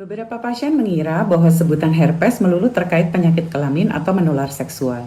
Beberapa pasien mengira bahwa sebutan herpes melulu terkait penyakit kelamin atau menular seksual.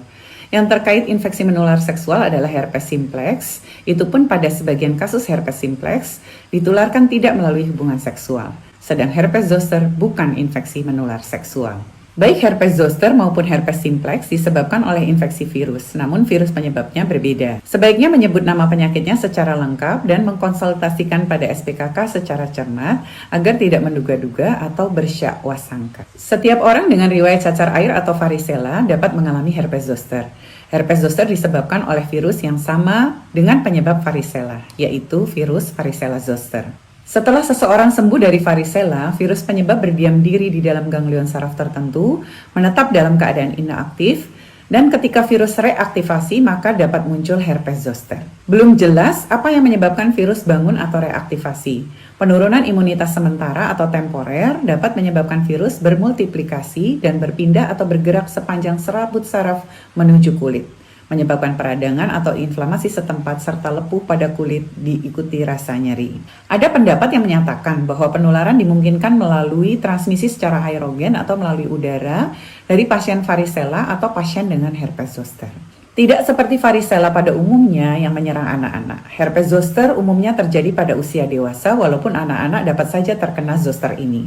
Yang terkait infeksi menular seksual adalah herpes simplex, itu pun pada sebagian kasus herpes simplex ditularkan tidak melalui hubungan seksual. Sedang herpes zoster bukan infeksi menular seksual. Baik herpes zoster maupun herpes simplex disebabkan oleh infeksi virus, namun virus penyebabnya berbeda. Sebaiknya menyebut nama penyakitnya secara lengkap dan mengkonsultasikan pada SPKK secara cermat agar tidak menduga-duga atau bersyakwa-sangka. Setiap orang dengan riwayat cacar air atau varicella dapat mengalami herpes zoster. Herpes zoster disebabkan oleh virus yang sama dengan penyebab varicella, yaitu virus varicella zoster. Setelah seseorang sembuh dari varicella, virus penyebab berdiam diri di dalam ganglion saraf tertentu, menetap dalam keadaan inaktif, dan ketika virus reaktivasi maka dapat muncul herpes zoster. Belum jelas apa yang menyebabkan virus bangun atau reaktivasi. Penurunan imunitas sementara atau temporer dapat menyebabkan virus bermultiplikasi dan berpindah atau bergerak sepanjang serabut saraf menuju kulit, menyebabkan peradangan atau inflamasi setempat serta lepuh pada kulit diikuti rasa nyeri. Ada pendapat yang menyatakan bahwa penularan dimungkinkan melalui transmisi secara aerogen atau melalui udara dari pasien varicella atau pasien dengan herpes zoster. Tidak seperti varicella pada umumnya yang menyerang anak-anak. Herpes zoster umumnya terjadi pada usia dewasa walaupun anak-anak dapat saja terkena zoster ini.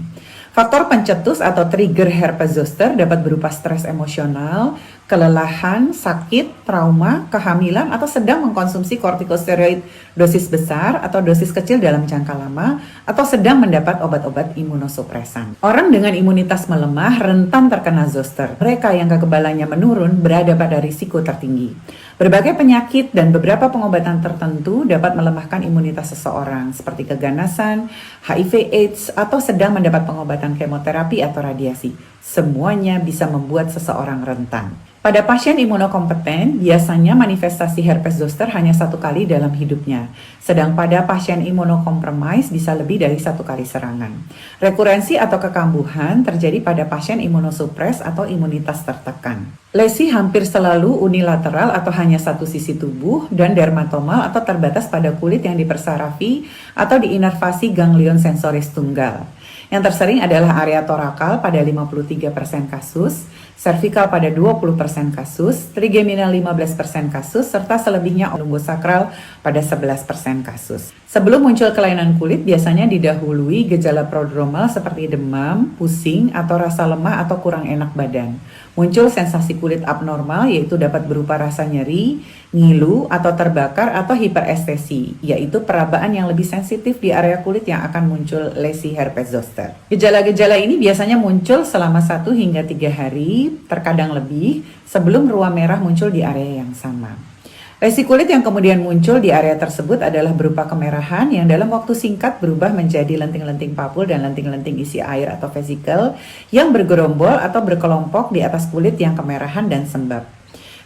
Faktor pencetus atau trigger herpes zoster dapat berupa stres emosional, kelelahan, sakit, trauma, kehamilan, atau sedang mengkonsumsi kortikosteroid dosis besar atau dosis kecil dalam jangka lama, atau sedang mendapat obat-obat imunosupresan. Orang dengan imunitas melemah rentan terkena zoster. Mereka yang kekebalannya menurun berada pada risiko tertinggi. Berbagai penyakit dan beberapa pengobatan tertentu dapat melemahkan imunitas seseorang seperti keganasan, HIV/AIDS, atau sedang mendapat pengobatan kemoterapi atau radiasi. Semuanya bisa membuat seseorang rentan. Pada pasien imunokompeten, biasanya manifestasi herpes zoster hanya 1 kali dalam hidupnya. Sedang pada pasien imunokompromis bisa lebih dari 1 kali serangan. Rekurensi atau kekambuhan terjadi pada pasien imunosupres atau imunitas tertekan. Lesi hampir selalu unilateral atau hanya satu sisi tubuh dan dermatomal atau terbatas pada kulit yang dipersarafi atau diinervasi ganglion sensoris tunggal. Yang tersering adalah area torakal pada 53% kasus, cervical pada 20% kasus, trigeminal 15% kasus, serta selebihnya lumbosakral pada 11% kasus. Sebelum muncul kelainan kulit, biasanya didahului gejala prodromal seperti demam, pusing, atau rasa lemah atau kurang enak badan. Muncul sensasi kulit abnormal yaitu dapat berupa rasa nyeri, ngilu, atau terbakar atau hiperestesi, yaitu perabaan yang lebih sensitif di area kulit yang akan muncul lesi herpes zoster. Gejala-gejala ini biasanya muncul selama 1 hingga 3 hari, terkadang lebih, sebelum ruam merah muncul di area yang sama. Lesi kulit yang kemudian muncul di area tersebut adalah berupa kemerahan yang dalam waktu singkat berubah menjadi lenting-lenting papul dan lenting-lenting isi air atau vesikel yang bergerombol atau berkelompok di atas kulit yang kemerahan dan sembab.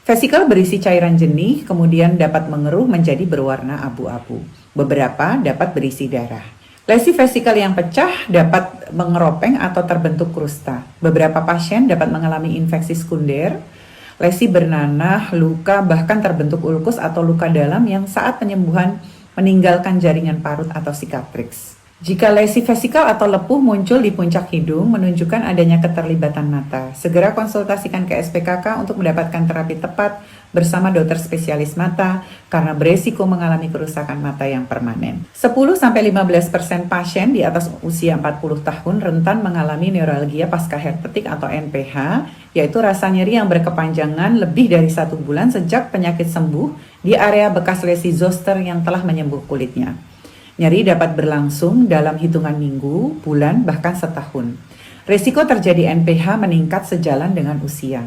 Vesikel berisi cairan jernih kemudian dapat mengeruh menjadi berwarna abu-abu. Beberapa dapat berisi darah. Lesi vesikel yang pecah dapat mengeropeng atau terbentuk krusta. Beberapa pasien dapat mengalami infeksi sekunder, lesi bernanah, luka, bahkan terbentuk ulkus atau luka dalam yang saat penyembuhan meninggalkan jaringan parut atau sikatriks. Jika lesi vesikal atau lepuh muncul di puncak hidung menunjukkan adanya keterlibatan mata, segera konsultasikan ke SPKK untuk mendapatkan terapi tepat bersama dokter spesialis mata karena beresiko mengalami kerusakan mata yang permanen. 10-15% pasien di atas usia 40 tahun rentan mengalami neuralgia pasca herpetik atau NPH, yaitu rasa nyeri yang berkepanjangan lebih dari 1 bulan sejak penyakit sembuh di area bekas lesi zoster yang telah menyembuh kulitnya. Nyeri dapat berlangsung dalam hitungan minggu, bulan, bahkan setahun. Risiko terjadi NPH meningkat sejalan dengan usia.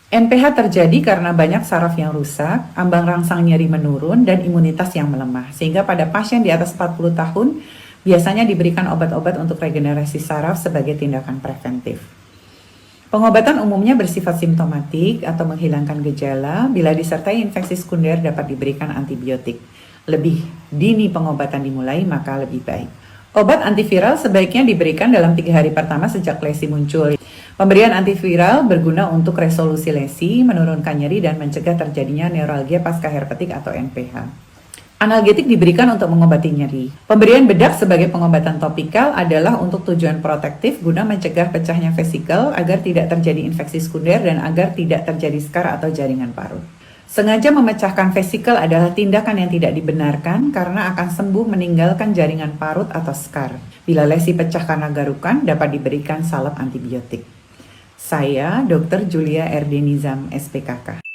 NPH terjadi karena banyak saraf yang rusak, ambang rangsang nyeri menurun, dan imunitas yang melemah. Sehingga pada pasien di atas 40 tahun, biasanya diberikan obat-obat untuk regenerasi saraf sebagai tindakan preventif. Pengobatan umumnya bersifat simptomatik atau menghilangkan gejala. Bila disertai infeksi sekunder dapat diberikan antibiotik. Lebih dini pengobatan dimulai maka lebih baik. Obat antiviral sebaiknya diberikan dalam 3 hari pertama sejak lesi muncul. Pemberian antiviral berguna untuk resolusi lesi, menurunkan nyeri, dan mencegah terjadinya neuralgia pasca herpetik atau NPH. Analgetik diberikan untuk mengobati nyeri. Pemberian bedak sebagai pengobatan topikal adalah untuk tujuan protektif guna mencegah pecahnya vesikel agar tidak terjadi infeksi sekunder dan agar tidak terjadi skar atau jaringan parut. Sengaja memecahkan vesikel adalah tindakan yang tidak dibenarkan karena akan sembuh meninggalkan jaringan parut atau skar. Bila lesi pecah karena garukan, dapat diberikan salep antibiotik. Saya Dr. Julia R. D. Nizam, SPKK.